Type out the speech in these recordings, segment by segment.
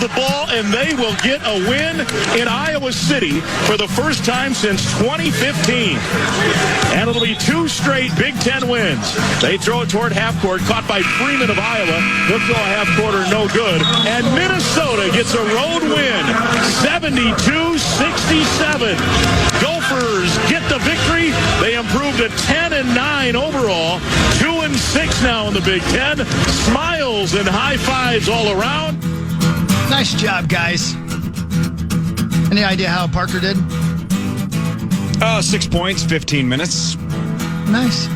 the ball, and they will get a win in Iowa City for the first time since 2015. And it'll be 2 straight Big Ten wins. They throw it toward half court, caught by Freeman of Iowa. He'll throw a half quarter, no good. And Minnesota gets a road win, 72-67. Gophers get the victory. They improved to 10-9 overall, 2-6 now in the Big Ten. Smiles and high fives all around. Nice job, guys. Any idea how Parker did? 6 points, 15 minutes. Nice.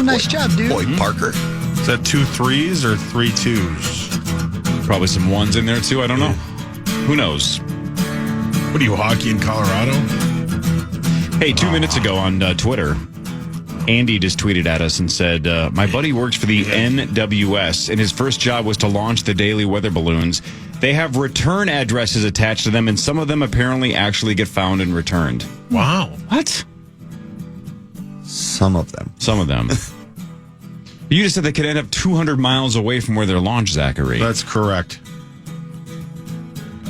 Nice job, dude. Boy, Parker. Is that 2 threes or 3 twos? Probably some ones in there, too. I don't know. Who knows? What are you, hockey in Colorado? Hey, 2 minutes ago on Twitter, Andy just tweeted at us and said, my buddy works for the NWS, and his first job was to launch the daily weather balloons. They have return addresses attached to them, and some of them apparently actually get found and returned. Wow. What? Some of them. Some of them. You just said they could end up 200 miles away from where they're launched, Zachary. That's correct.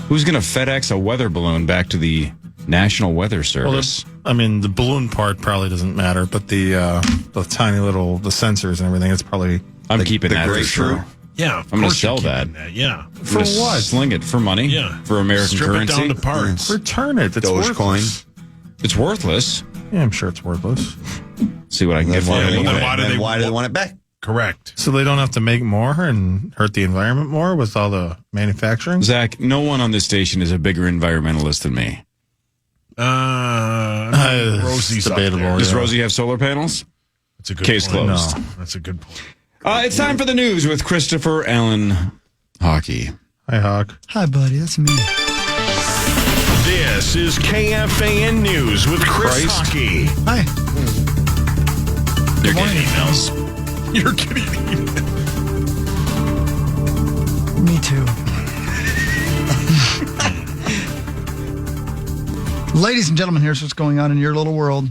Who's going to FedEx a weather balloon back to the National Weather Service? Well, the balloon part probably doesn't matter, but the tiny little, the sensors and everything, it's probably... I'm keeping that for sure. grapefruit. Yeah, I'm going to sell that. Yeah. For what? Sling it for money. Yeah. For American Strip currency. it down to parts. Return it. It's Dogecoin. worthless. It's worthless. Yeah, I'm sure it's worthless. See what I can get for it. then anyway. why do they want it back? Correct. So they don't have to make more and hurt the environment more with all the manufacturing? Zach, no one on this station is a bigger environmentalist than me. Rosie's debatable. up there. Does Yeah. Rosie have solar panels? That's a good Case point. closed. No. That's a good point. It's time for the news with Christopher Allen Hockey. Hi, Hawk. Hi, buddy. That's me. This is KFAN News with Chris Christ. Hockey. Hi. You're getting emails. You're kidding me. Me too. Ladies and gentlemen, here's what's going on in your little world.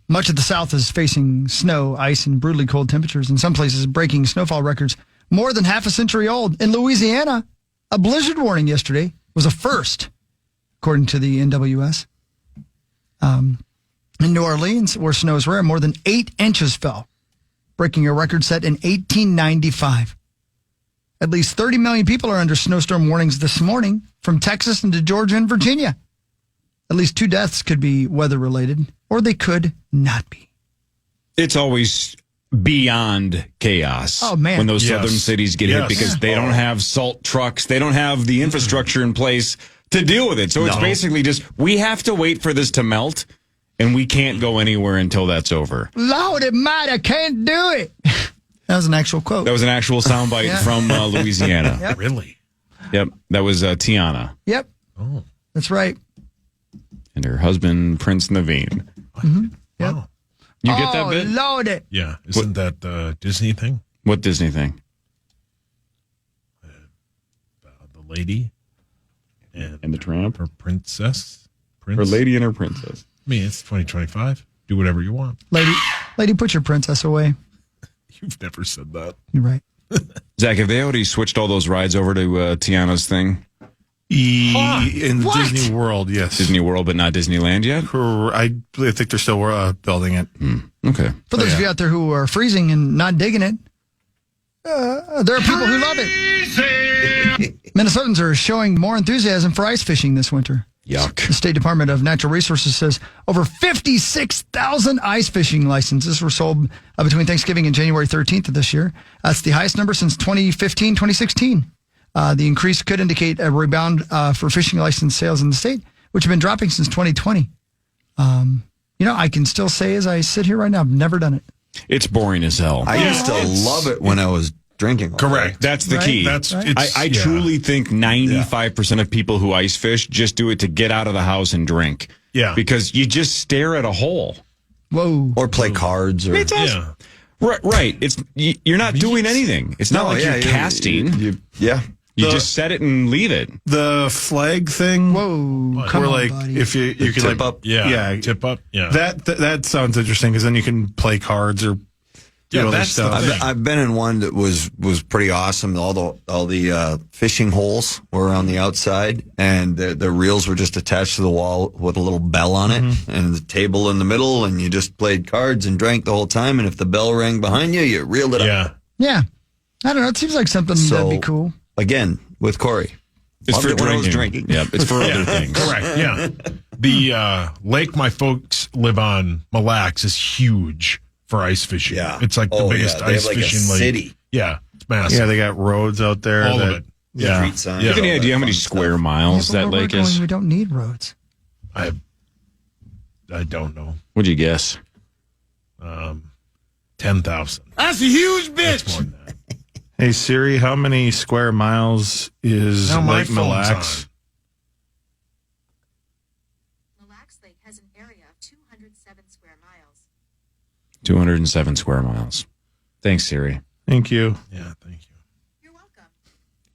Much of the South is facing snow, ice, and brutally cold temperatures. In some places, breaking snowfall records more than half a century old. In Louisiana, a blizzard warning yesterday was a first, according to the NWS. In New Orleans, where snow is rare, more than 8 inches fell, breaking a record set in 1895. At least 30 million people are under snowstorm warnings this morning from Texas into Georgia and Virginia. At least 2 deaths could be weather-related, or they could not be. It's always beyond chaos. Oh, man. When those Yes. southern cities get hit Yes. because they don't have salt trucks. They don't have the infrastructure in place to deal with it. So it's basically just, we have to wait for this to melt, and we can't go anywhere until that's over. Lord, it might, I can't do it. That was an actual quote. That was an actual soundbite Yeah. from Louisiana. Yep. Really? Yep. That was Tiana Yep. Oh. That's right. and her husband, Prince Naveen. Yep. Wow. You get that bit? Lord, it. Yeah. Isn't that the Disney thing? What Disney thing? The lady And the tramp? her princess. Her lady and her princess. I mean, it's 2025. Do whatever you want. Lady, put your princess away. You've never said that. You're right. Zach, have they already switched all those rides over to Tiana's thing? In What? Disney World, yes. Disney World, but not Disneyland yet? I think they're still building it. Okay. For those of you out there who are freezing and not digging it, there are people who love it. Minnesotans are showing more enthusiasm for ice fishing this winter. Yuck. The State Department of Natural Resources says over 56,000 ice fishing licenses were sold between Thanksgiving and January 13th of this year. That's the highest number since 2015, 2016. The increase could indicate a rebound for fishing license sales in the state, which have been dropping since 2020. I can still say as I sit here right now, I've never done it. It's boring as hell. I used to love it when I was drinking. Correct. That's the Right? key. That's Right. it's, I yeah. truly think 95% of people who ice fish just do it to get out of the house and drink. Yeah. Because you just stare at a hole. Whoa. Or play cards. Or Yeah. Right. You're not doing anything. It's not like you're casting. You You just set it and leave it. The flag thing. Whoa. Come Where on, like buddy. if you can tip like up. Yeah. yeah Tip up. Yeah. that sounds interesting because then you can play cards or Yeah, other that's the stuff. thing. I've been in one that was pretty awesome. All the fishing holes were on the outside, and the reels were just attached to the wall with a little bell on it, and the table in the middle, and you just played cards and drank the whole time. And if the bell rang behind you, you reeled it up. Yeah. Yeah. I don't know. It seems like something that'd be cool. Again, with Corey. It's Loved for it when I was drinking. drinking. Yep, it's for other things. Correct. Yeah. The lake my folks live on, Mille Lacs, is huge for ice fishing. Yeah. It's like the biggest They ice have like fishing a lake. city. Yeah. It's massive. Yeah, they got roads out there. All of that, it. Yeah. Street signs. Yeah. You have any all idea that how many fun square stuff. miles Yeah, but that where we're lake going, is? we don't need roads. I don't know. What'd you guess? 10,000. That's a huge More bitch. than that. Hey Siri, how many square miles is Now my Lake Mille phone's Lacs? Mille Lacs Lake has an area of 207 square miles. 207 square miles. Thanks, Siri. Thank you. Yeah, thank you. You're welcome.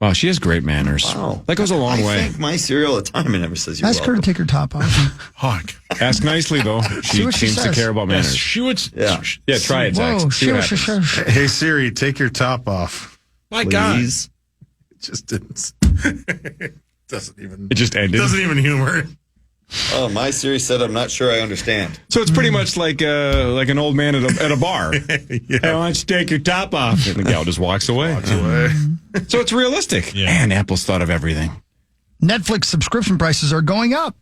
Wow, she has great manners. Wow. That goes a long I way. thank my Siri all the time and never says you're Ask her to welcome. take her top off. Hawk. Ask nicely, though. See She what she seems to says. care about Yes, manners. she would. Yeah. Yeah, try it, Zach. Whoa, See what shush, happens. shush. Hey Siri, take your top off. My God. Please. It just didn't. doesn't even. It just ended. Doesn't even humor. Oh, my Siri said I'm not sure I understand. So it's pretty much like an old man at a bar. Hey, why don't you take your top off? And the gal just walks away. So it's realistic. Yeah. Man, Apple's thought of everything. Netflix subscription prices are going up.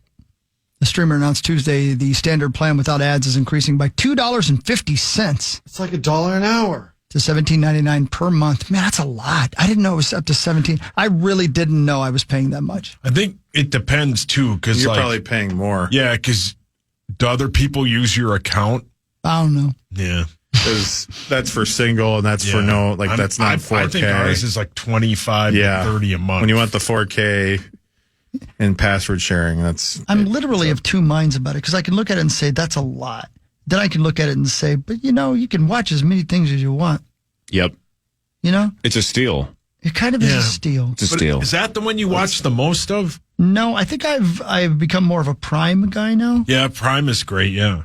The streamer announced Tuesday the standard plan without ads is increasing by $2.50 It's like $1 an hour. to $17.99 per month. Man, that's a lot. I didn't know it was up to $17. I really didn't know I was paying that much. I think it depends, too, because You're probably paying more. Yeah, because do other people use your account? I don't know. Yeah. Because that's for single and that's for no, like that's not 4K. I think ours is like 25 yeah. to 30 a month. When you want the 4K and password sharing, that's. I'm literally of two minds about it because I can look at it and say, that's a lot. Then I can look at it and say, but you can watch as many things as you want. Yep. You know? It's a steal. It kind of is Yeah. a steal. It's a But steal. is that the one you watch the most of? No, I think I've become more of a Prime guy now. Yeah, Prime is great, yeah.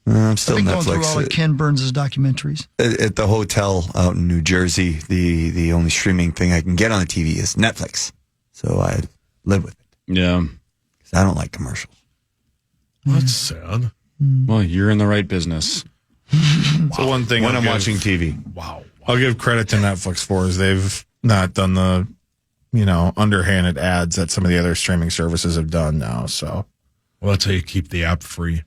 I'm I've still been going through all of Netflix. Ken Burns' documentaries. At the hotel out in New Jersey, the only streaming thing I can get on the TV is Netflix. So I live with it. Yeah. 'Cause I don't like commercials. That's sad. Well, you're in the right business. So one thing When I'll I'm give- watching TV. Wow. I'll give credit to Netflix for is they've not done the, underhanded ads that some of the other streaming services have done now. So, Well, that's how you keep the app free.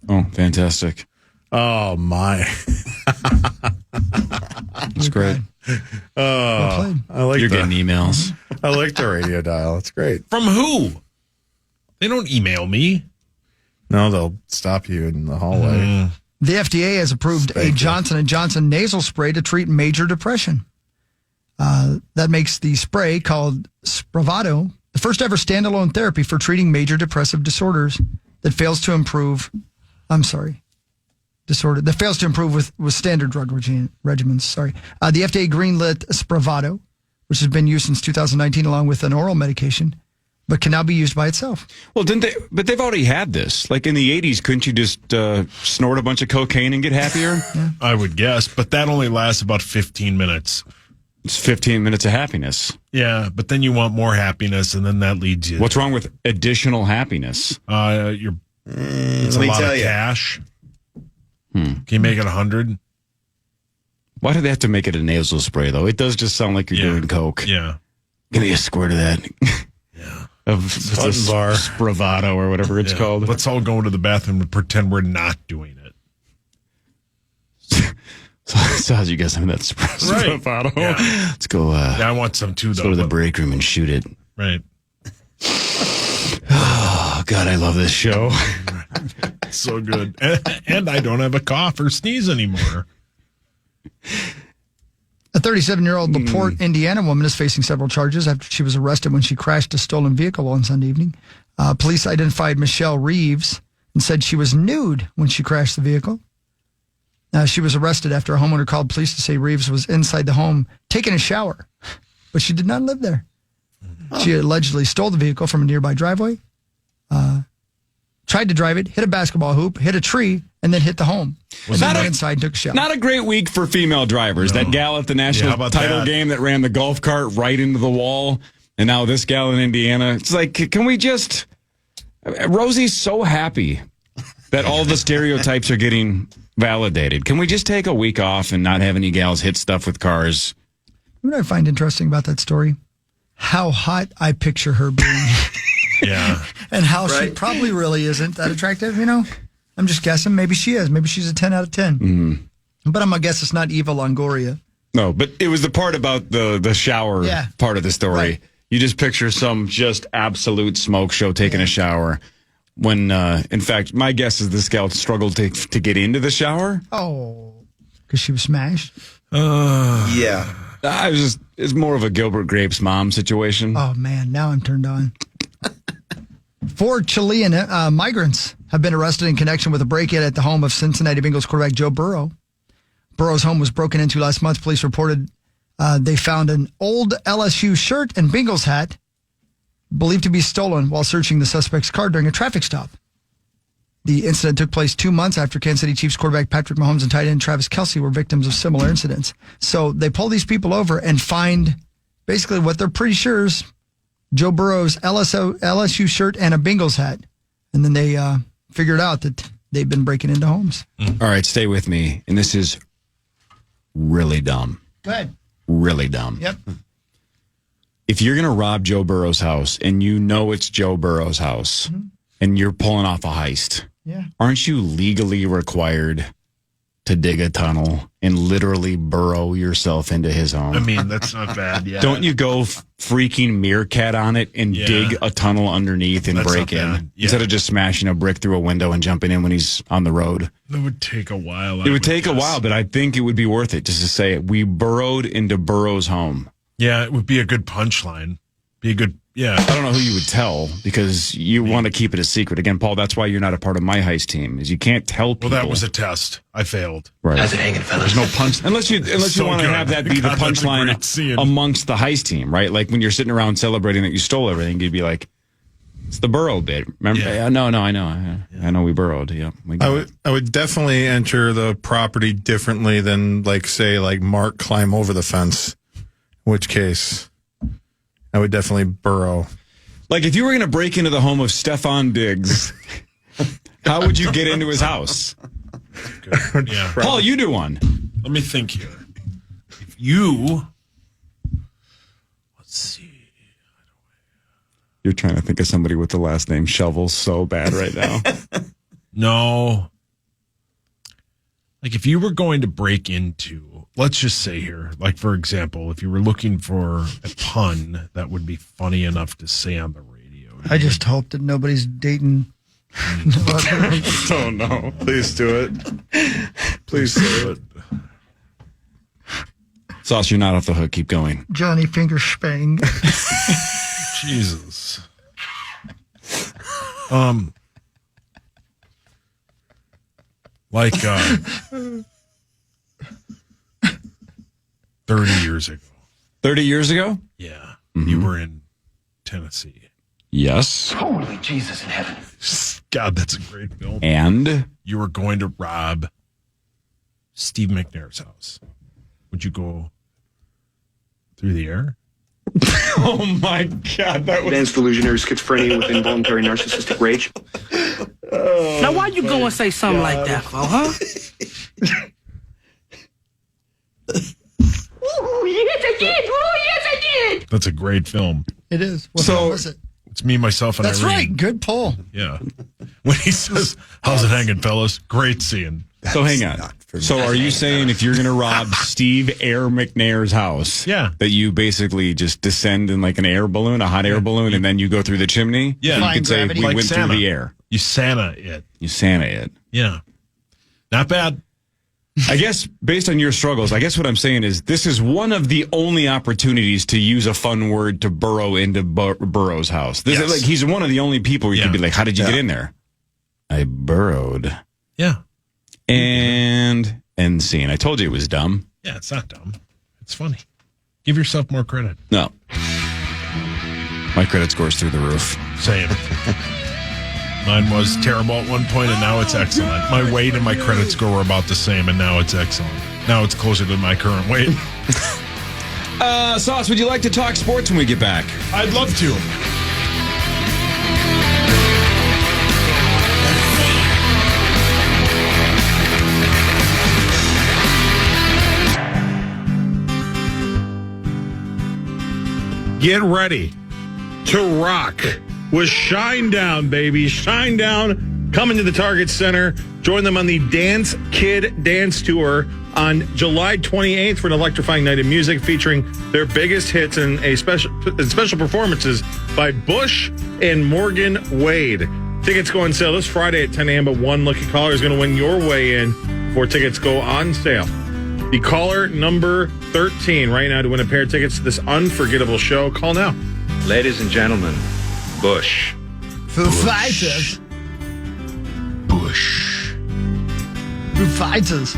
Oh, fantastic. oh my, That's great. Well played. I like You're the, getting emails. I like the radio dial. It's great. From who? They don't email me. No, they'll stop you in the hallway. The FDA has approved a Johnson & Johnson nasal spray to treat major depression. That makes the spray called Spravato the first ever standalone therapy for treating major depressive disorders that fails to improve. That fails to improve with standard drug regimens. Sorry. The FDA greenlit Spravato, which has been used since 2019 along with an oral medication, but can now be used by itself. Well, didn't they? But they've already had this. Like in the 80s, couldn't you just snort a bunch of cocaine and get happier? I would guess, but that only lasts about 15 minutes. It's 15 minutes of happiness. Yeah, but then you want more happiness, and then that leads you. What's wrong with additional happiness? It's Let a me lot tell of you. cash. Can you make it 100? Why do they have to make it a nasal spray, though? It does just sound like you're doing coke. Yeah. Give me a squirt of that. Yeah. Of Button bar. Spravato or whatever it's Yeah. called. Let's all go into the bathroom and pretend we're not doing it. So how'd you guess I'm that Spravato? Yeah. Let's go. Yeah, I want some too, Let's though. go to the but- break room and shoot it. Right. Oh God, I love this show. So good. And I don't have a cough or sneeze anymore. A 37-year-old LaPorte, Indiana woman is facing several charges after she was arrested when she crashed a stolen vehicle on Sunday evening. Police identified Michelle Reeves and said she was nude when she crashed the vehicle. She was arrested after a homeowner called police to say Reeves was inside the home taking a shower, but she did not live there. She allegedly stole the vehicle from a nearby driveway, tried to drive it, hit a basketball hoop, hit a tree, and then hit the home. Was Then that went a- inside and took a shower. Not a great week for female drivers. No. That gal at the Yeah, national how about title that? game that ran the golf cart right into the wall, and now this gal in Indiana. It's like, can we just... Rosie's so happy that all the stereotypes are getting validated. Can we just take a week off and not have any gals hit stuff with cars? What I find interesting about that story, how hot I picture her being. Yeah. And how she Right. probably really isn't that attractive, you know? I'm just guessing. Maybe she is. Maybe she's a 10 out of 10. Mm-hmm. But I'm going to guess it's not Eva Longoria. No, but it was the part about the shower Yeah. part of the story. Right. You just picture some just absolute smoke show taking a shower. When, in fact, my guess is this gal struggled to get into the shower. Oh, because she was smashed. Yeah. It's more of a Gilbert Grapes mom situation. Oh, man. Now I'm turned on. 4 Chilean migrants have been arrested in connection with a break-in at the home of Cincinnati Bengals quarterback Joe Burrow. Burrow's home was broken into last month. Police reported they found an old LSU shirt and Bengals hat believed to be stolen while searching the suspect's car during a traffic stop. The incident took place 2 months after Kansas City Chiefs quarterback Patrick Mahomes and tight end Travis Kelce were victims of similar incidents. So they pull these people over and find basically what they're pretty sure is Joe Burrow's LSU shirt and a Bengals hat. And then they figured out that they've been breaking into homes. All right, stay with me. And this is really dumb. Go ahead. Really dumb. Yep. If you're going to rob Joe Burrow's house and you know it's Joe Burrow's house and you're pulling off a heist, Yeah. aren't you legally required to dig a tunnel and literally burrow yourself into his home? I mean, that's not bad. Yeah. Don't you go freaking meerkat on it and Yeah. dig a tunnel underneath and That's break not in bad. Yeah. instead of just smashing a brick through a window and jumping in when he's on the road? It would take a while. It would take a while, but I think it would be worth it just to say we burrowed into Burrow's home. Yeah, it would be a good punchline. Be a good, yeah. I don't know who you would tell because you want to keep it a secret. Again, Paul, that's why you're not a part of my heist team. Is you can't tell people. Well, that was a test. I failed. right. How's it hanging, fellas? There's no punch unless you So want to good. have that be the God, that's a great punchline scene. amongst the heist team, right? Like when you're sitting around celebrating that you stole everything, you'd be like, "It's the Burrow bit." Remember? Yeah. No, I know. I know we burrowed. Yeah, we got it. I would definitely enter the property differently than like Mark climb over the fence, in which case I would definitely burrow. Like if you were going to break into the home of Stefan Diggs, how would you get into his house? Good. Yeah. Paul, you do one. Let me think here. If you, let's see. You're trying to think of somebody with the last name Shovel so bad right now. No. Like if you were going to break into, let's just say here, like for example, if you were looking for a pun that would be funny enough to say on the radio. I just hope that nobody's dating. Oh no! Please do it. Please do it. Sauce, you're not off the hook. Keep going. Johnny Fingerspang. Jesus. Like 30 years ago. 30 years ago? Yeah. You were in Tennessee. Yes. Holy Jesus in heaven. God, that's a great film. And You were going to rob Steve McNair's house. Would you go through the air? oh my God, that was Advanced delusionary schizophrenia with involuntary narcissistic rage. Now, why you go and say something like that, for, huh? Ooh, yes, I did. Ooh, yes, I did. That's a great film. It is. What So- film was it? It's me, myself, and That's Irene. right. Good pull. Yeah. When he says, "How's it hanging, fellas?" Great scene. so. Hang on. So, are you saying if you're going to rob Steve Air McNair's house, Yeah. that you basically just descend in like an air balloon, a hot air balloon, and then you go through the chimney? Yeah. you Flying could say gravity. we Like went Santa. through the air. You Santa it. You Santa it. Yeah. Not bad. I guess based on your struggles, I guess what I'm saying is this is one of the only opportunities to use a fun word to burrow into Burrow's house. This is Yes. like he's one of the only people where you Yeah. could be like, "How did you get in there?" I burrowed. Yeah. And end scene. I told you it was dumb. Yeah, it's not dumb. It's funny. Give yourself more credit. No. My credit score's through the roof. Same. Mine was terrible at one point, and now it's excellent. My weight and my credit score were about the same, and now it's excellent. Now it's closer to my current weight. Sauce, would you like to talk sports when we get back? I'd love to. Get ready to rock with Shine Down, baby. Shine Down coming to the Target Center. Join them on the Dance Kid Dance Tour on July 28th for an electrifying night of music featuring their biggest hits and special performances by Bush and Morgan Wade. Tickets go on sale this Friday at 10 a.m., but one lucky caller is going to win your way in before tickets go on sale. The caller number 13 right now to win a pair of tickets to this unforgettable show. Call now. Ladies and gentlemen, Bush. Foo Fighters. Bush. Foo Fighters.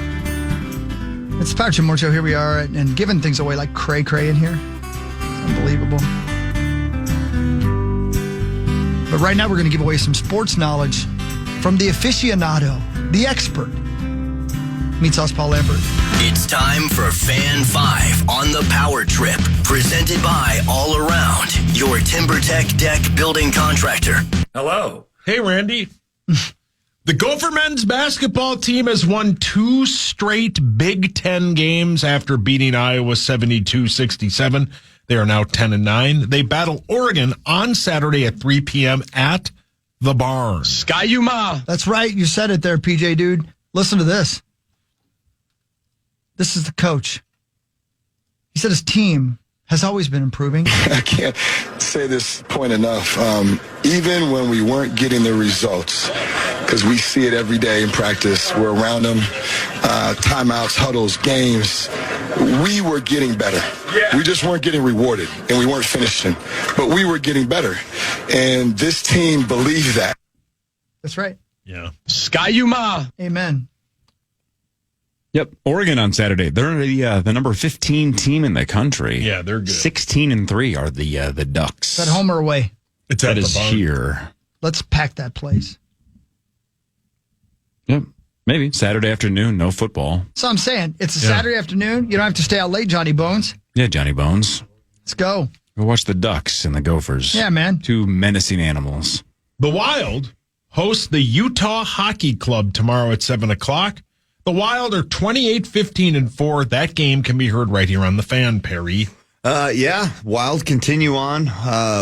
It's Patrick Moore Show. Here we are, and giving things away like cray-cray in here. It's unbelievable. But right now we're going to give away some sports knowledge from the aficionado, the expert. Meets us, Paul Lambert. It's time for Fan 5 on the Power Trip, presented by All Around, your TimberTech deck building contractor. Hello. Hey, Randy. The Gopher men's basketball team has won 2 straight Big Ten games after beating Iowa 72-67. They are now 10-9. They battle Oregon on Saturday at 3 p.m. at the Barn. Sky-U-Ma. That's right. You said it there, PJ, dude. Listen to this. This is the coach. He said his team has always been improving. I can't say this point enough. Even when we weren't getting the results, because we see it every day in practice, we're around them, timeouts, huddles, games, we were getting better. Yeah. We just weren't getting rewarded, and we weren't finishing. But we were getting better. And this team believed that. That's right. Yeah. Sky-U-Ma. Amen. Yep. Oregon on Saturday. They're the number 15 team in the country. Yeah, they're good. 16-3 are the Ducks. Is that home or away? It's at that the is Barn. here. Let's pack that place. Yep. Maybe Saturday afternoon, no football. So I'm saying, it's a Saturday afternoon. You don't have to stay out late, Johnny Bones. Yeah, Johnny Bones. Let's go. Go watch the Ducks and the Gophers. Yeah, man. 2 menacing animals. The Wild host the Utah Hockey Club tomorrow at 7 o'clock. The Wild are 28-15-4. That game can be heard right here on the Fan, Perry. Yeah, Wild continue on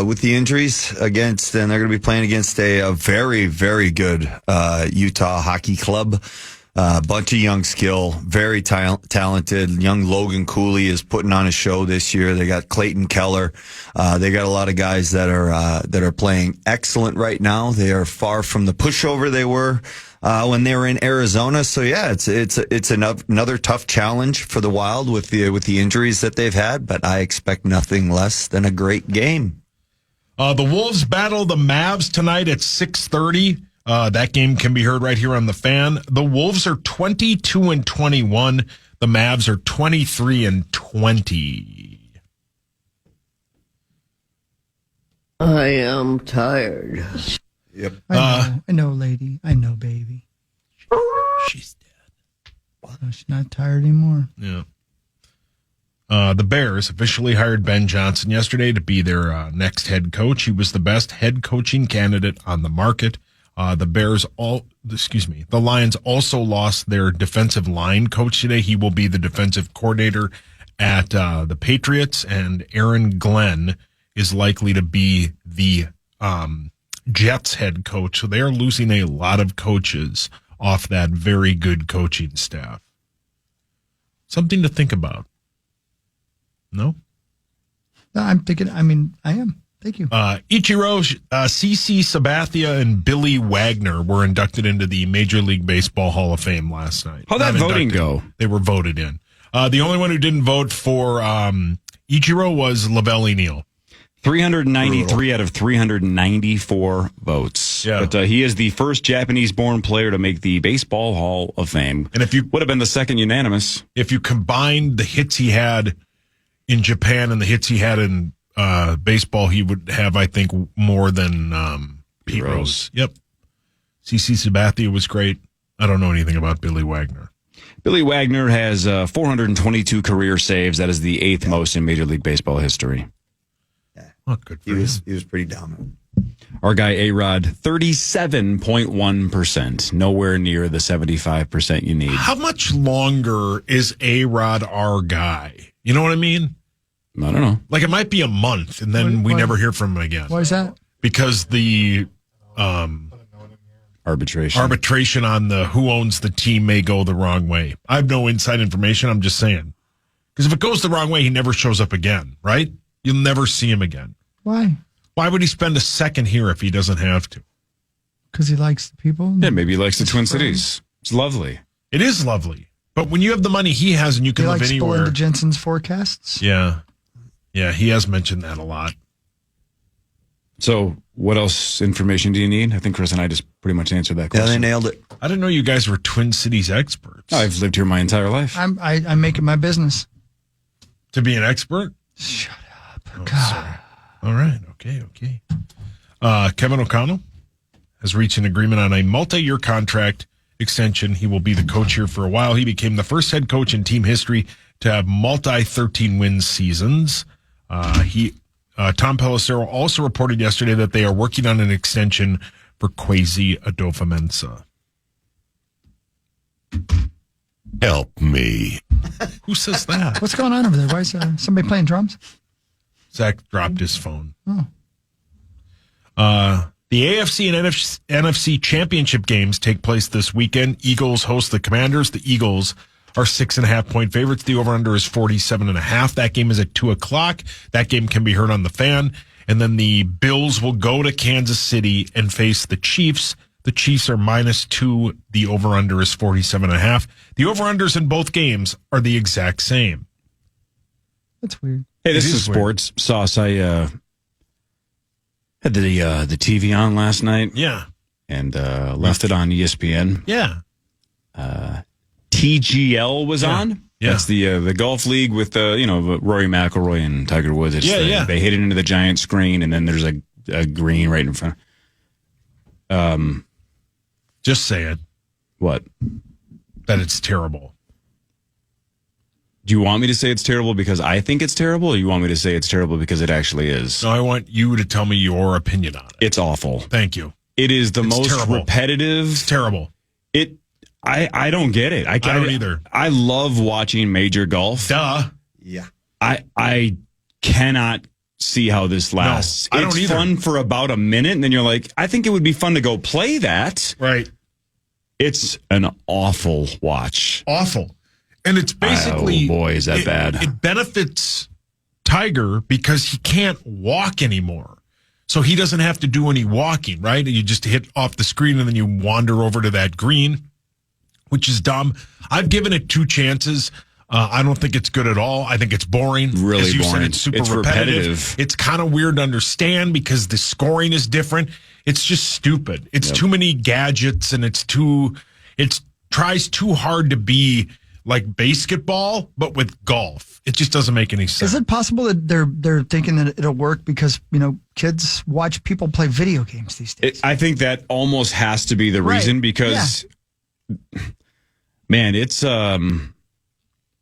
with the injuries against, and they're going to be playing against a very, very good Utah Hockey Club. Bunch of young skill, very talented. Young Logan Cooley is putting on a show this year. They got Clayton Keller. They got a lot of guys that are playing excellent right now. They are far from the pushover they were when they were in Arizona. So yeah, it's another tough challenge for the Wild with the injuries that they've had. But I expect nothing less than a great game. The Wolves battle the Mavs tonight at 6:30. That game can be heard right here on the Fan. The Wolves are 22-21. The Mavs are 23-20. I am tired. Yep. I know, lady. I know, baby. She's dead. No, she's not tired anymore. Yeah. The Bears officially hired Ben Johnson yesterday to be their next head coach. He was the best head coaching candidate on the market. The Lions also lost their defensive line coach today. He will be the defensive coordinator at the Patriots, and Aaron Glenn is likely to be the Jets head coach. So they are losing a lot of coaches off that very good coaching staff. Something to think about. No? No, I'm thinking, I am. Thank you. Ichiro, CC Sabathia, and Billy Wagner were inducted into the Major League Baseball Hall of Fame last night. How'd that voting go? They were voted in. The only one who didn't vote for Ichiro was Lavelle Neal. 393 out of 394 votes. Yeah. But he is the first Japanese-born player to make the Baseball Hall of Fame. And if you would have been the second unanimous. If you combine the hits he had in Japan and the hits he had in baseball, he would have, I think, more than Pete Rose. Yep. CC Sabathia was great. I don't know anything about Billy Wagner. Billy Wagner has 422 career saves. That is the 8th most in Major League Baseball history. Oh, good for him. He was pretty dominant. Our guy A-Rod, 37.1%. Nowhere near the 75% you need. How much longer is A-Rod our guy? You know what I mean? I don't know. Like, it might be a month, and then we never hear from him again. Why is that? Because the arbitration on the who owns the team may go the wrong way. I have no inside information. I'm just saying. Because if it goes the wrong way, he never shows up again, right? You'll never see him again. Why? Why would he spend a second here if he doesn't have to? Because he likes the people? Yeah, maybe he likes the Twin Cities. It's lovely. It is lovely. But when you have the money he has and you can live anywhere. Belinda Jensen's forecasts? Yeah. Yeah, he has mentioned that a lot. So what else information do you need? I think Chris and I just pretty much answered that question. Yeah, they nailed it. I didn't know you guys were Twin Cities experts. I've lived here my entire life. I make it my business. To be an expert? Shut up. Oh, God. sorry. All right. Okay. Kevin O'Connell has reached an agreement on a multi-year contract extension. He will be the coach here for a while. He became the first head coach in team history to have multi-13-win seasons. Tom Pelissero also reported yesterday that they are working on an extension for Kwesi Adofo-Mensah. Help me. Who says that? What's going on over there? Why is somebody playing drums? Zach dropped his phone. Oh. The AFC and NFC championship games take place this weekend. Eagles host the Commanders. The Eagles are 6.5-point favorites. The over-under is 47.5. That game is at 2:00. That game can be heard on the Fan. And then the Bills will go to Kansas City and face the Chiefs. The Chiefs are -2. The over-under is 47.5. The over-unders in both games are the exact same. That's weird. Hey, this is sports sauce. I had the TV on last night. Yeah. And left it on ESPN. Yeah. TGL was on. Yeah. That's the golf league with Rory McIlroy and Tiger Woods. They hit it into the giant screen, and then there's a green right in front. Just say it. What? That it's terrible. Do you want me to say it's terrible because I think it's terrible, or you want me to say it's terrible because it actually is? No, I want you to tell me your opinion on it. It's awful. Thank you. It is the most terrible. repetitive. It's terrible. I don't get it. I don't either. I love watching major golf. Duh. Yeah. I cannot see how this lasts. No, I don't it's either. fun for about a minute, and then you're like, I think it would be fun to go play that. Right. It's an awful watch. Awful. And it's basically... Oh, boy, is that bad. It benefits Tiger because he can't walk anymore. So he doesn't have to do any walking, right? You just hit off the screen and then you wander over to that green, which is dumb. I've given it 2 chances. I don't think it's good at all. I think it's boring. Really As you boring. said, it's super repetitive. It's kind of weird to understand because the scoring is different. It's just stupid. It's too many gadgets, and it tries too hard to be like basketball, but with golf. It just doesn't make any sense. Is it possible that they're thinking that it'll work because, kids watch people play video games these days? I think that almost has to be the reason because, man, it's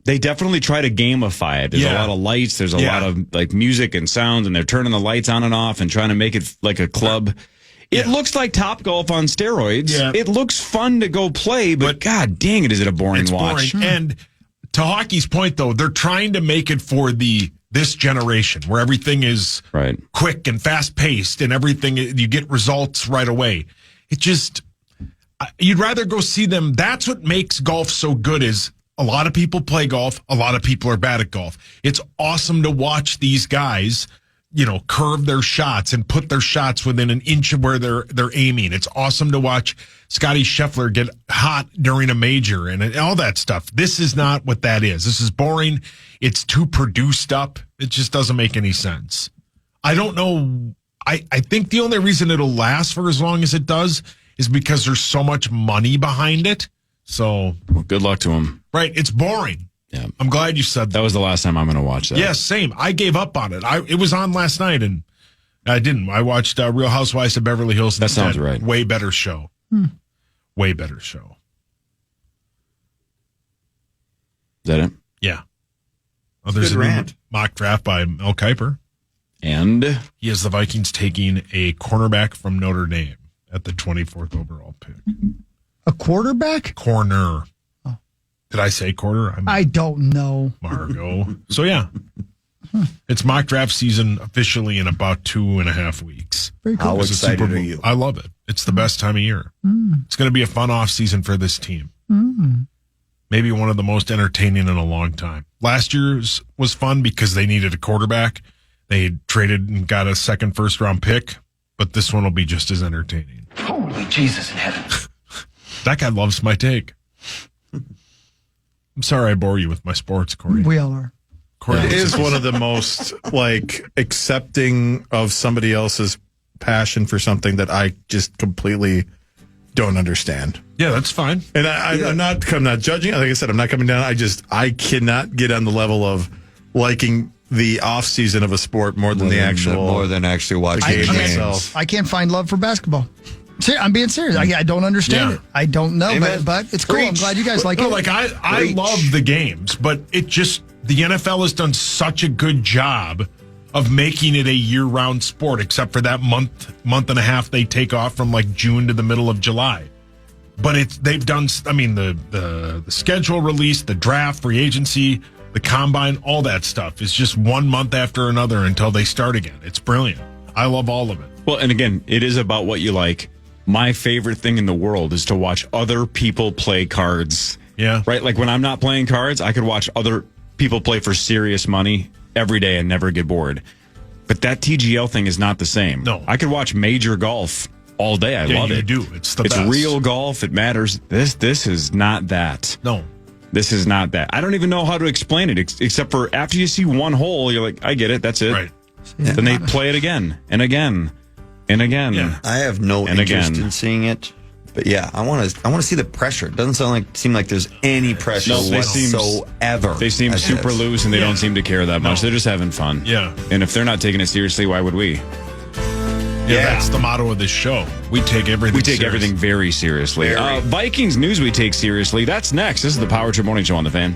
they definitely try to gamify it. There's a lot of lights. There's a lot of like music and sounds, and they're turning the lights on and off and trying to make it like a club. It looks like Topgolf on steroids. Yeah. It looks fun to go play, but god dang it, is it a boring watch. Boring. And to hockey's point, though, they're trying to make it for this generation where everything is quick and fast-paced and everything, you get results right away. It just, you'd rather go see them. That's what makes golf so good is a lot of people play golf. A lot of people are bad at golf. It's awesome to watch these guys curve their shots and put their shots within an inch of where they're aiming. It's awesome to watch Scotty Scheffler get hot during a major and all that stuff. This is not what that is. This is boring. It's too produced up. It just doesn't make any sense. I don't know. I think the only reason it'll last for as long as it does is because there's so much money behind it. So good luck to him. Right. It's boring. Yeah, I'm glad you said that. That was the last time I'm going to watch that. Yeah, same. I gave up on it. It was on last night, and I didn't. I watched Real Housewives of Beverly Hills. That sounds right. Way better show. Way better show. Is that it? Yeah. Oh, there's a new mock draft by Mel Kiper. And he has the Vikings taking a cornerback from Notre Dame at the 24th overall pick. A quarterback? Corner. Oh. Did I say quarter? I don't know. Margot. So, yeah. It's mock draft season officially in about 2.5 weeks. Very cool. How excited are you? I love it. It's the best time of year. It's going to be a fun off season for this team. Maybe one of the most entertaining in a long time. Last year's was fun because they needed a quarterback. They traded and got a second first-round pick, but this one will be just as entertaining. Holy Jesus in heaven. That guy loves my take. I'm sorry I bore you with my sports, Corey. We all are. Corey It is one of the most accepting of somebody else's passion for something that I just completely don't understand. Yeah, that's fine. And I'm not judging. Like I said, I'm not coming down. I cannot get on the level of liking the off season of a sport more than actually watching the game games. itself. I can't find love for basketball. I'm being serious. I don't understand it. I don't know, but it's cool. I'm glad you guys like it. Like I love the games, but the NFL has done such a good job of making it a year-round sport, except for that month and a half they take off from like June to the middle of July. But they've done. I mean, the schedule release, the draft, free agency, the combine, all that stuff is just 1 month after another until they start again. It's brilliant. I love all of it. Well, and again, it is about what you like. My favorite thing in the world is to watch other people play cards. Yeah. Right? Like when I'm not playing cards, I could watch other people play for serious money every day and never get bored. But that TGL thing is not the same. No. I could watch major golf all day. I love it. You do. It's the It's best. real golf. It matters. This is not that. No. This is not that. I don't even know how to explain it, except for after you see one hole, you're like, I get it. That's it. Right. Then they play it again and again and again. Yeah. I have no interest in seeing it, but yeah, I want to see the pressure. It doesn't seem like there's any pressure whatsoever. They seem super loose and they don't seem to care that much. They're just having fun. Yeah. And if they're not taking it seriously, why would we? Yeah, that's the motto of this show. We take everything. We take everything very seriously. Vikings news we take seriously. That's next. This is the Power Trip Morning Show on the Fan.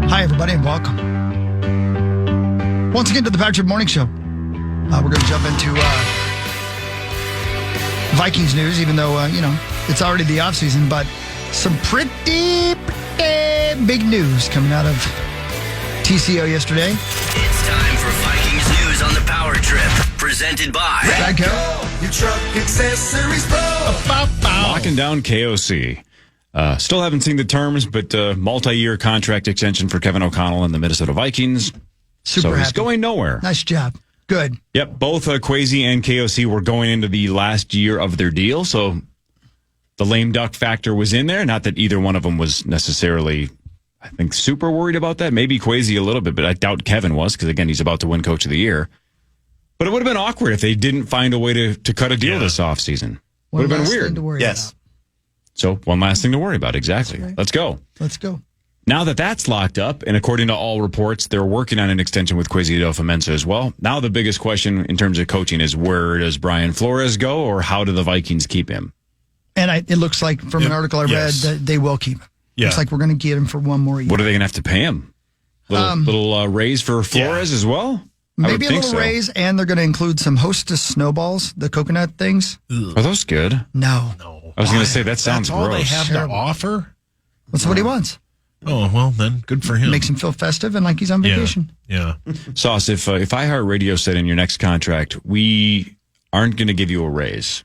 Hi, everybody, and welcome once again to the Power Trip Morning Show. We're going to jump into Vikings news, even though it's already the off season, but some pretty big news coming out of TCO yesterday. It's time for Vikings news on the Power Trip, presented by Your Truck Accessories Pro. Locking down KOC. Still haven't seen the terms, but multi-year contract extension for Kevin O'Connell and the Minnesota Vikings. Super He's happy. going nowhere. Nice job. Good. Yep, both Kwesi and KOC were going into the last year of their deal, so the lame duck factor was in there. Not that either one of them was necessarily, I think, super worried about that. Maybe Kwesi a little bit, but I doubt Kevin was because, again, he's about to win Coach of the Year. But it would have been awkward if they didn't find a way to cut a deal this offseason. Would have been weird. To worry about. So one last thing to worry about. Exactly. Right. Let's go. Let's go. Now that's locked up, and according to all reports, they're working on an extension with Kwesi Adolfo-Mensah as well. Now the biggest question in terms of coaching is where does Brian Flores go, or how do the Vikings keep him? And it looks like from an article I read that they will keep him. Yeah. Looks like we're going to get him for one more year. What are they going to have to pay him? Little raise for Flores as well? Maybe a little raise, and they're going to include some Hostess snowballs, the coconut things. Are those good? No. I was going to say that sounds That's all gross. they have to offer? That's what he wants. Oh, well, then good for him. Makes him feel festive and like he's on vacation. Yeah. Sauce, if iHeartRadio said in your next contract, we aren't going to give you a raise,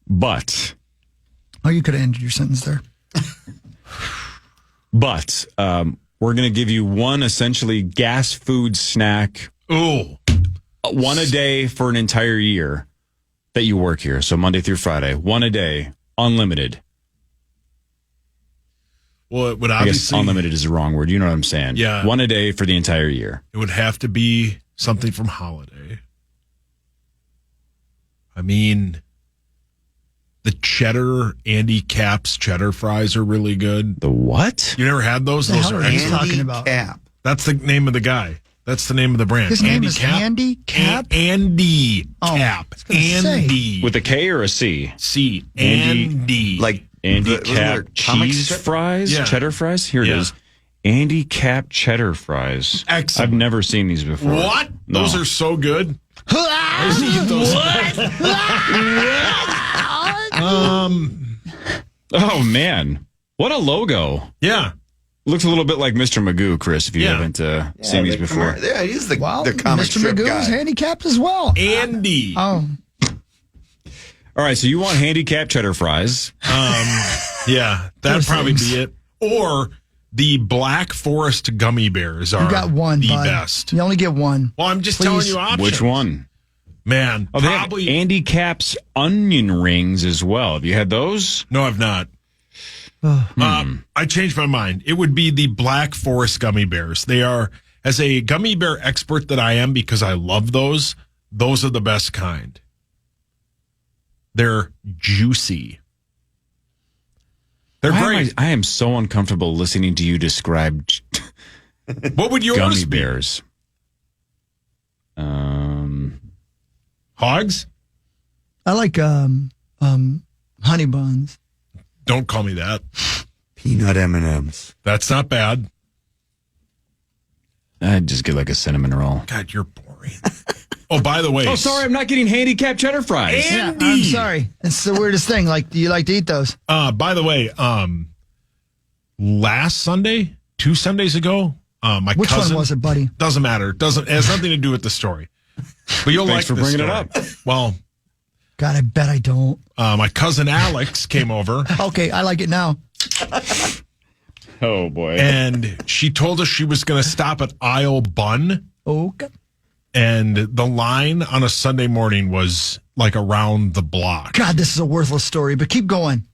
but... Oh, you could have ended your sentence there. But we're going to give you one essentially gas food snack. Ooh. One a day for an entire year that you work here. So Monday through Friday, one a day, unlimited. Well, it would I guess obviously... unlimited is the wrong word. You know what I'm saying? Yeah. One a day for the entire year. It would have to be something from Holiday. I mean, The cheddar Andy Capp's cheddar fries are really good. The what? You never had those? What the Those hell are are you excellent. talking about? Cap. That's the name of the guy. That's the name of the brand. His name is Andy Cap? Andy Oh, Cap. I was gonna say. Andy. With a K or a C? C. Andy. Andy. Like Andy wasn't there Cap comic cheese strip? fries? Yeah. Cheddar fries? Here it Yeah. is. Andy Cap cheddar fries. Excellent. I've never seen these before. What? No. Those are so good. I used to eat those. Oh, man. What a logo. Yeah. Looks a little bit like Mr. Magoo, Chris, if you Yeah. haven't seen these before. Yeah, he's the Well, comic Mr. strip Magoo guy. is handicapped as well. Andy. Oh, All right, so you want handicap cheddar fries. Yeah, that'd Those probably things. be it. Or the Black Forest gummy bears are you got one, the bud. best. You only get one. Well, I'm just Please. telling you options. Which one? Man, Oh, they have probably. Andy Cap's onion rings as well. Have you had those? No, I've not. I changed my mind. It would be the Black Forest gummy bears. They are, as a gummy bear expert that I am, because I love those are the best kind. They're juicy. They're Why am great. I am so uncomfortable listening to you describe What would yours gummy be? bears. Hogs? I like honey buns. Don't call me that. Peanut M&Ms. That's not bad. I'd just get like a cinnamon roll. God, you're boring. Oh, by the way. Oh, sorry, I'm not getting handicap cheddar fries. Andy. Yeah, I'm sorry. It's the weirdest thing. Like, do you like to eat those? By the way, last Sunday, 2 Sundays ago, my Which cousin. one was it, buddy? Doesn't matter. It has nothing to do with the story. But you'll Thanks like for this bringing it story. up. Well, God, I bet I don't. my cousin Alex came over. Okay, I like it now. Oh, boy. And she told us she was going to stop at Aisle Bun. Okay. And the line on a Sunday morning was like around the block. God, this is a worthless story, but keep going.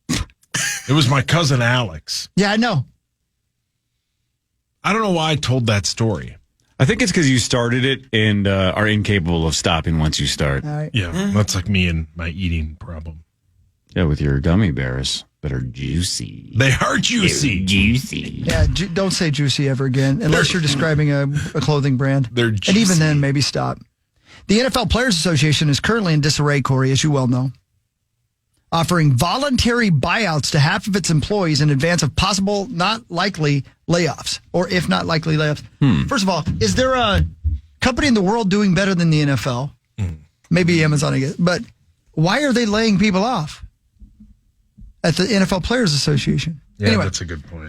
It was my cousin Alex. Yeah, I know. I don't know why I told that story. I think it's because you started it and are incapable of stopping once you start. All right. Yeah, that's like me and my eating problem. Yeah, with your gummy bears that are juicy. They are juicy. Juicy. Yeah, don't say juicy ever again, unless you're describing a clothing brand. They're And juicy. even then, maybe stop. The NFL Players Association is currently in disarray, Corey, as you well know, offering voluntary buyouts to half of its employees in advance of possible, not likely layoffs, or if not likely layoffs. First of all, is there a company in the world doing better than the NFL? Maybe Amazon, I guess. But why are they laying people off at the NFL Players Association? Yeah, Anyway, that's a good point.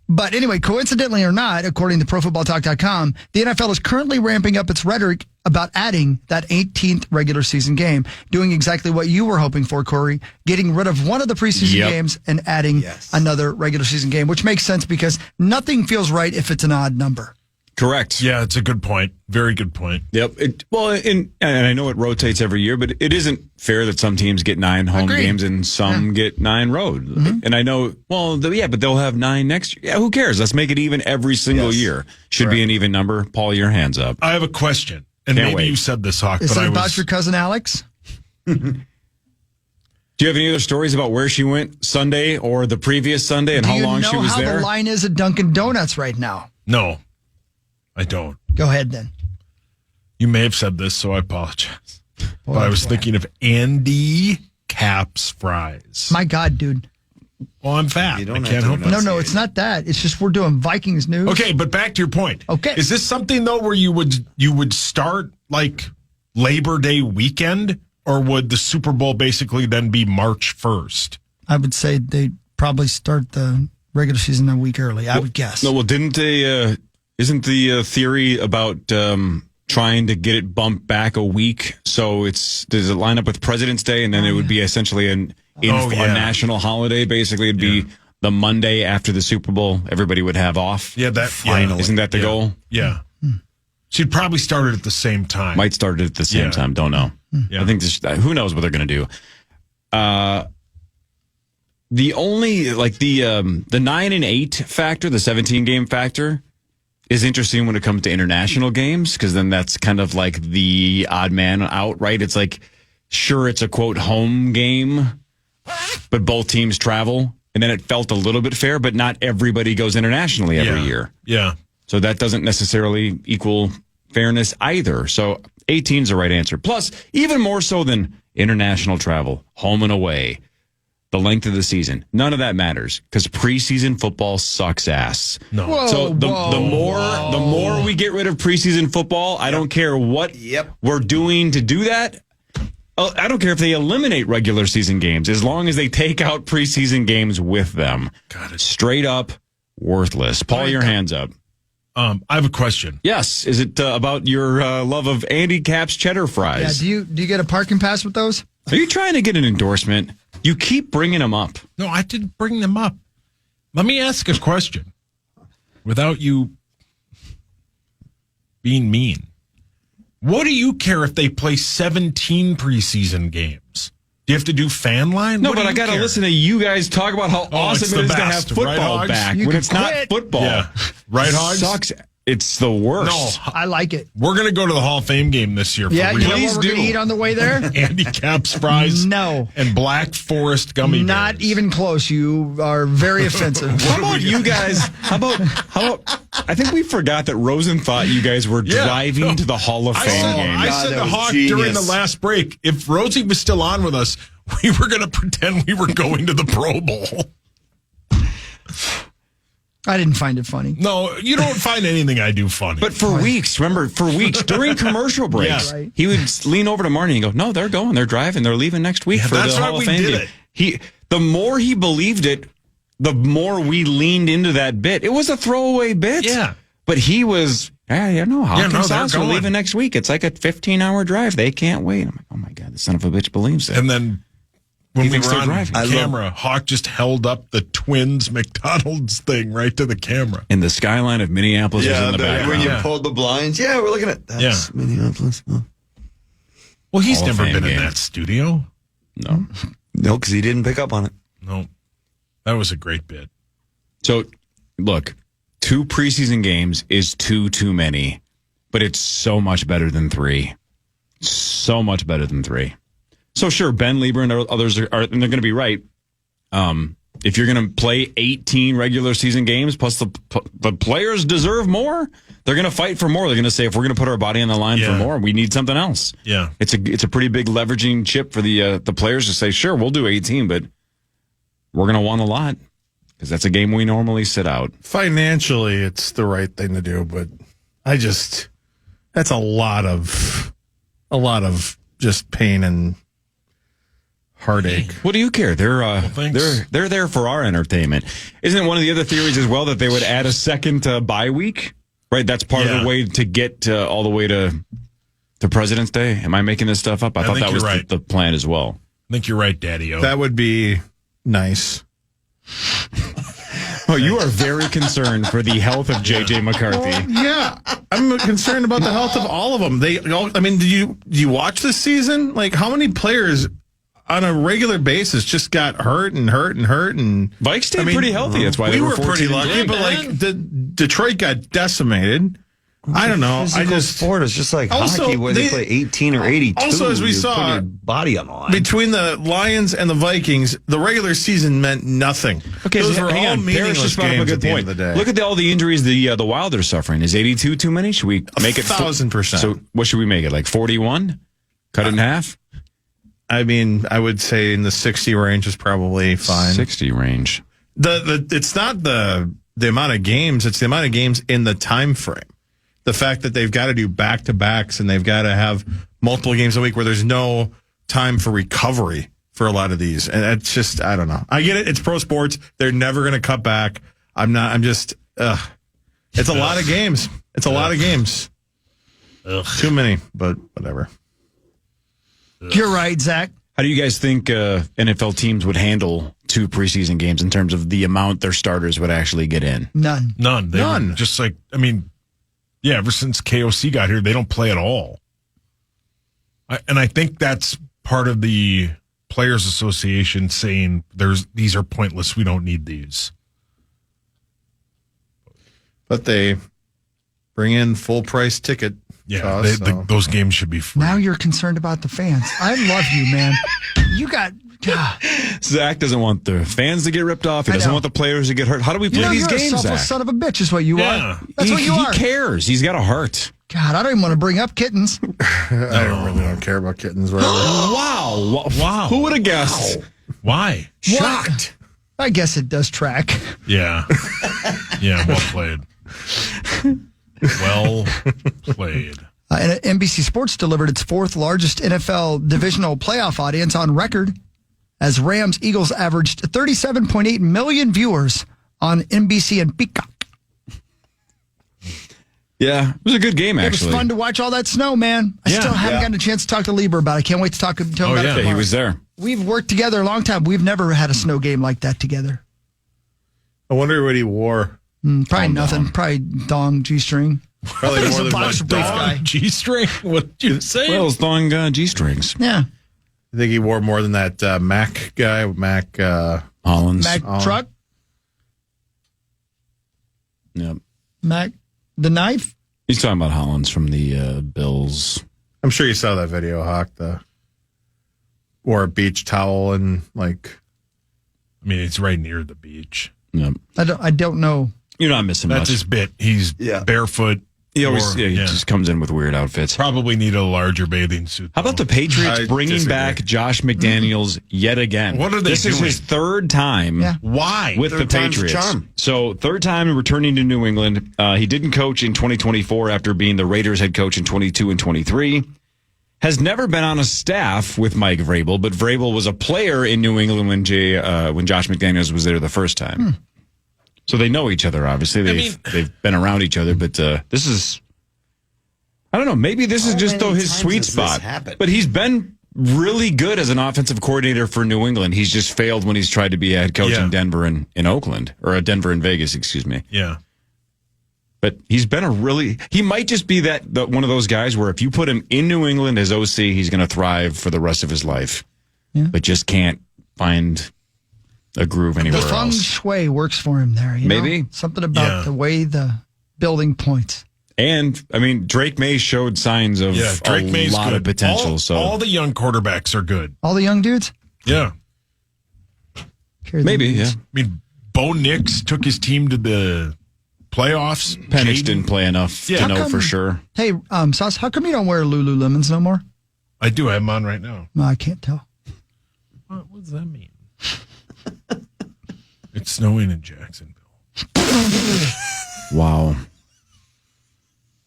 but anyway, coincidentally or not, according to ProFootballTalk.com, the NFL is currently ramping up its rhetoric about adding that 18th regular season game, doing exactly what you were hoping for, Corey, getting rid of one of the preseason games and adding another regular season game, which makes sense because nothing feels right if it's an odd number. Correct. Yeah, it's a good point. Very good point. Yep. And I know it rotates every year, but it isn't fair that some teams get 9 home Agreed. games and some get 9 road. And I know, but they'll have 9 next year. Yeah, who cares? Let's make it even every single year. Should be an even number. Paul, your hands up. I have a question, and Can't maybe wait. you said this, Hawk, Is but it I about was. your cousin Alex? Do you have any other stories about where she went Sunday or the previous Sunday and Do how you long know she was how there? the line is at Dunkin' Donuts right now? No, I don't. Go ahead then. You may have said this, so I apologize. But I was thinking of Andy Cap's fries. My God, dude. Well, I'm fat. You don't I have can't to help it. No, it's not that. It's just we're doing Vikings news. Okay, but back to your point. Okay. Is this something though where you would start like Labor Day weekend, or would the Super Bowl basically then be March 1st? I would say they probably start the regular season a week early. I would guess. No, well, didn't they? Isn't the theory about trying to get it bumped back a week? So does it line up with President's Day, and then it would be essentially a national holiday? Basically, it'd be the Monday after the Super Bowl. Everybody would have off. Yeah, Isn't that the goal? Yeah. So you'd probably start it at the same time. Might start it at the same time. Don't know. Yeah. I think who knows what they're going to do. The only the 9 and 8 factor, the 17 game factor, is interesting when it comes to international games, because then that's kind of like the odd man out, right? It's like sure, it's a quote home game, but both teams travel. And then it felt a little bit fair, but not everybody goes internationally every year. Yeah. So that doesn't necessarily equal fairness either. So 18 is the right answer. Plus, even more so than international travel, home and away, the length of the season, none of that matters because preseason football sucks ass. No. Whoa, So the more we get rid of preseason football, I don't care what we're doing to do that. I don't care if they eliminate regular season games as long as they take out preseason games with them. Got it. Straight up worthless. Paul, your hands up. I have a question. Yes. Is it about your love of Andy Capp's cheddar fries? Yeah. Do you get a parking pass with those? Are you trying to get an endorsement? You keep bringing them up. No, I didn't bring them up. Let me ask a question without you being mean. What do you care if they play 17 preseason games? Do you have to do fan line? No, but I got to listen to you guys talk about how awesome it is to have best, football right, back You when can it's not quit. football. Yeah. Right, Hogs? Sucks. It's the worst. No, I like it. we're going to go to the Hall of Fame game this year. Yeah, for you know real. what we're going to eat on the way there? Andy Capp's fries. No. And Black Forest gummy Not bears. even close. You are very offensive. How about you guys? How about? I think we forgot that Rosen thought you guys were driving to the Hall of Fame game. I said to Hawk during the last break, if Rosie was still on with us, we were going to pretend we were going to the Pro Bowl. I didn't find it funny. No, you don't find anything I do funny. But for weeks, remember, during commercial breaks, Yeah. Right. he would lean over to Marty and go, "No, they're going. They're driving. They're leaving next week for that's the why Hall of we Fame did game." The more he believed it, the more we leaned into that bit. It was a throwaway bit. Yeah. But he was, Hawk and they're Sauce are going. leaving next week. It's like a 15-hour drive. They can't wait. I'm like, oh my God, the son of a bitch believes it. And then when He we thinks were they're on driving. camera, Hawk just held up the Twins McDonald's thing right to the camera. And the skyline of Minneapolis was in the background. when you pulled the blinds, we're looking at that's Minneapolis. Oh. Well, he's Hall of never Fame been in game. that studio. No. No, because he didn't pick up on it. No. That was a great bit. So, look, 2 preseason games is too many, but it's so much better than 3. So much better than 3. So, sure, Ben Lieber and others are and they're going to be right. If you're going to play 18 regular season games, plus the players deserve more, they're going to fight for more. They're going to say, if we're going to put our body on the line for more, we need something else. Yeah. It's a pretty big leveraging chip for the players to say, sure, we'll do 18, but we're going to want a lot because that's a game we normally sit out. Financially, it's the right thing to do, but that's a lot of just pain and heartache. What do you care? They're thanks. they're there for our entertainment. Isn't it one of the other theories as well that they would add a second bye week? Right, that's part of the way to get all the way to President's Day. Am I making this stuff up? I thought think that was you're right. the plan as well. I think you're right, Daddy-O. That would be nice. Oh, you are very concerned for the health of J.J. McCarthy. Yeah, I'm concerned about the health of all of them. Do you watch this season? Like, how many players on a regular basis just got hurt? Vikes stayed pretty healthy. That's why we they were pretty 14 lucky. and But like, Detroit got decimated. I don't know. Sport is just like hockey, where they play 18 or 82. Also, as we you saw, put your body on the line. between the Lions and the Vikings, the regular season meant nothing. Okay, Those so were hang all on. Parrish meaningless just brought up a games good at the end point. of the day. Look at all the injuries the Wild are suffering. Is 82 too many? Should we make it 1,000%? So what should we make it? Like 41? Cut it in half? I mean, I would say in the 60 range is probably fine. 60 range. It's not the amount of games; it's the amount of games in the time frame. The fact that they've got to do back-to-backs and they've got to have multiple games a week where there's no time for recovery for a lot of these. And it's just, I don't know. I get it. It's pro sports. They're never going to cut back. It's a lot of games. It's a lot of games. Too many, but whatever. You're right, Zach. How do you guys think NFL teams would handle 2 preseason games in terms of the amount their starters would actually get in? None. They were just like, ever since KOC got here, they don't play at all. And I think that's part of the Players Association saying these are pointless. We don't need these. But they bring in full price ticket Yeah, those games should be free. Now you're concerned about the fans. I love you, man. You got... Zach doesn't want the fans to get ripped off. He doesn't want the players to get hurt. How do we play these games, you're a Zach? selfless son of a bitch is what you are. That's what you are. He cares. He's got a heart. God, I don't even want to bring up kittens. I don't care about kittens. Wow. Who would have guessed? Why? Shocked. I guess it does track. Yeah. Yeah, well played. Well played. And NBC Sports delivered its fourth largest NFL divisional playoff audience on record as Rams-Eagles averaged 37.8 million viewers on NBC and Peacock. Yeah, it was a good game, actually. It was fun to watch all that snow, man. I still haven't gotten a chance to talk to Lieber about it. I can't wait to talk to him about it. Yeah, he was there. We've worked together a long time. We've never had a snow game like that together. I wonder what he wore. Probably nothing. Probably thong, G-string. Probably more than boxer brief guy. G-string? What did you say? Well, it's thong G-strings. Yeah. I think he wore more than that Mac guy, Mac Hollins. Mac truck? Yep. Mac the knife? He's talking about Hollins from the Bills. I'm sure you saw that video, Hawk. Wore a beach towel and I mean, it's right near the beach. Yep. I don't know. You're not missing much. That's his bit. He's barefoot. He always he just comes in with weird outfits. Probably need a larger bathing suit. How about the Patriots bringing back Josh McDaniels yet again? What are they This doing? is his third time. Yeah. Why? With the Patriots. So third time returning to New England. He didn't coach in 2024 after being the Raiders head coach in 22 and 23. Has never been on a staff with Mike Vrabel, but Vrabel was a player in New England when Josh McDaniels was there the first time. So they know each other, obviously. They've been around each other, but this is, I don't know, maybe this is just his sweet spot. But he's been really good as an offensive coordinator for New England. He's just failed when he's tried to be a head coach in Denver and in Oakland, or Denver and Vegas, excuse me. Yeah. But he's been he might just be one of those guys where if you put him in New England as OC, he's going to thrive for the rest of his life. Yeah. But just can't find a groove anywhere the feng else. shui works for him there. Maybe. Something about the way the building points. And, I mean, Drake May showed signs of Drake May's lot good. of potential. All the young quarterbacks are good. All the young dudes? Yeah. Maybe, yeah. I mean, Bo Nix took his team to the playoffs. Penix didn't play enough to know for sure. Hey, Sauce, how come you don't wear Lululemons no more? I do. I have them on right now. No, I can't tell. What does that mean? It's snowing in Jacksonville. Wow.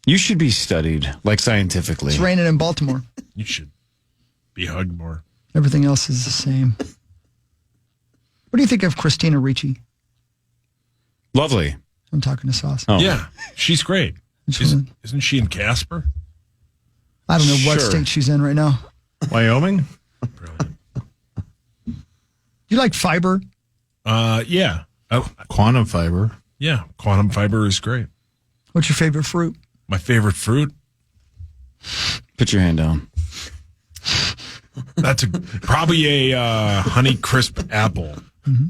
You should be studied, scientifically. It's raining in Baltimore. You should be hugged more. Everything else is the same. What do you think of Christina Ricci? Lovely. I'm talking to Sauce. Oh. Yeah, she's great. Isn't she in Casper? I don't know what state she's in right now. Wyoming? Brilliant. You like fiber? Yeah. Quantum fiber. Yeah, quantum fiber is great. What's your favorite fruit? My favorite fruit? Put your hand down. That's probably a Honey Crisp apple. Mm-hmm.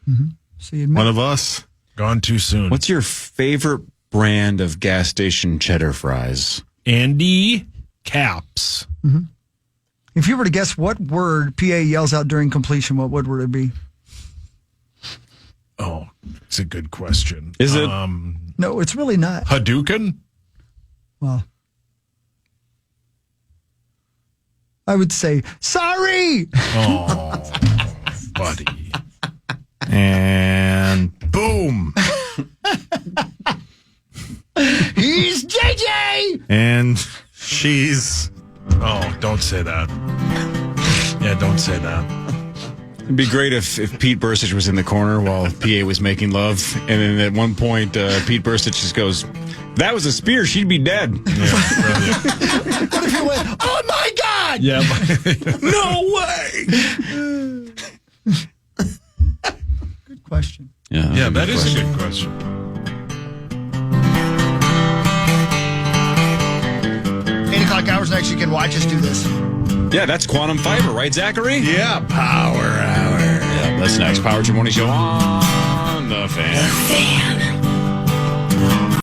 Mm-hmm. So you admit one of us. Gone too soon. What's your favorite brand of gas station cheddar fries? Andy Caps. Mm-hmm. If you were to guess what word PA yells out during completion, what word would it be? Oh, it's a good question. Is it? No, it's really not. Hadouken? Well, I would say, sorry! Oh, buddy. And boom! He's JJ! And she's... Oh, don't say that. Yeah, don't say that. It'd be great if Pete Burstich was in the corner while PA was making love. And then at one point, Pete Burstich just goes, that was a spear. She'd be dead. Yeah, brilliant. What if you went, oh my God! Yeah. No way! Good question. Yeah, that is a good question. Hours next, you can watch us do this. Yeah, that's quantum fiber, right, Zachary? Yeah, Power Hour. Yeah, that's next. Power Trip Morning Show on The Fan.